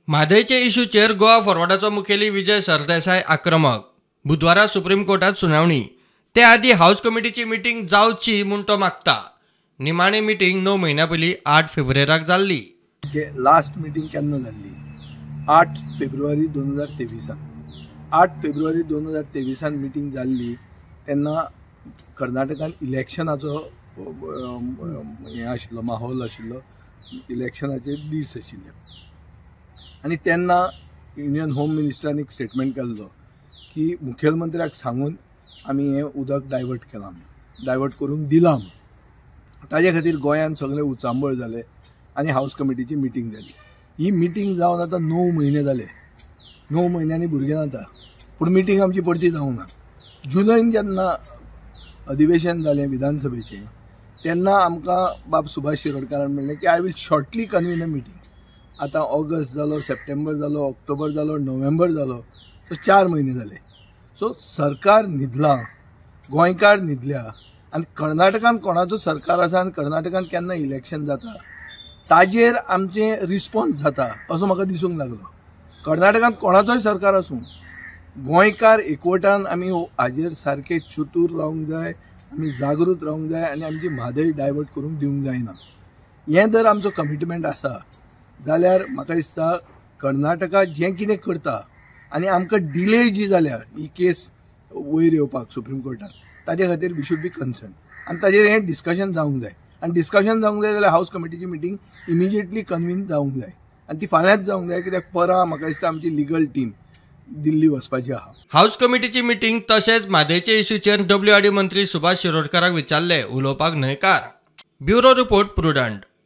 म्हादयचे इश्यूचेर गोवा फॉरवर्डाचो मुखेली विजय सरदेसाय आक्रमक. बुधवारा सुप्रीम कोर्टात सुनावणी. ते आदी हाऊस कमिटीची मिटींग जावची म्हूण तो मागता. निमाणी मिटींग 9 म्हयन्यां पयलीं 8 फेब्रुवारीक जाल्ली. लास्ट मिटींग केन्ना जाल्ली? 8 फेब्रुवारी 2023. 8 फेब्रुवारी 2023 मिटींग जाल्ली तेन्ना कर्नाटकान इलेक्शनाचो हें आशिल्लो, माहोल आशिल्लो, इलेक्शनाचे दीस आशिल्ले. आनी तेन्ना युनियन होम मिनिस्टरान एक स्टेटमेंट केल्लो की मुखेलमंत्र्याक सांगून आमी हें उदक डायवर्ट केलां, डायवर्ट करूंक दिलां. ताजे खातीर गोंयान सगळे उचांबळ जाले आनी हाऊस कमिटीची मिटींग जाली. ही मिटींग जावन आतां 9 म्हयने जाले. 9 म्हयन्यांनी भुरगें जाता, पूण मिटींग आमची परती जावंक ना. जुलयन जेन्ना अधिवेशन जालें विधानसभेचें तेन्ना आमकां बाब सुभाष शिरोडकारान म्हणलें की I will shortly convene a meeting. आतां ऑगस्ट जालो, सप्टेंबर जालो, ऑक्टोबर जालो, नोव्हेंबर जालो, सो 4 म्हयने जाले. सो सरकार न्हिदलां, गोंयकार न्हिदल्या. आनी कर्नाटकान कोणाचो सरकार आसा आनी कर्नाटकान केन्ना इलेक्शन जाता ताजेर आमचें रिस्पॉन्स जाता असो म्हाका दिसूंक लागलो. कर्नाटकान कोणाचोय सरकार आसूं, गोंयकार एकवटान आमी हाजेर सारके चतूर रावंक जाय, आमी जागृत रावंक जाय आनी आमची म्हादय डायवर्ट करूंक दिवंक जायना. हें जर आमचो कमिटमेंट आसा जाल्यार म्हाका दिसता कर्नाटका जें कितें करता आनी आमकां डिले जी जाल्या ही केस वयर येवपाक सुप्रीम कोर्टात, ताजे खातीर वी शूड बी कन्सर्न आनी ताजेर हें डिस्कशन जावंक जाय. आनी डिस्कशन जावंक जाय जाल्यार हाऊस कमिटीची मिटींग इमिजिएटली कन्वीन जावंक जाय आनी ती फाल्यांच जावंक जाय, कित्याक परां म्हाका दिसता आमची लिगल टीम दिल्ली वचपाची आहा. हाऊस कमिटीची मिटींग तशेंच म्हादयचे इश्यूचेर WRD मंत्री सुभाष शिरोडकाराक विचारले, उलोवपाक न्हयकार. Bureau report, prudent.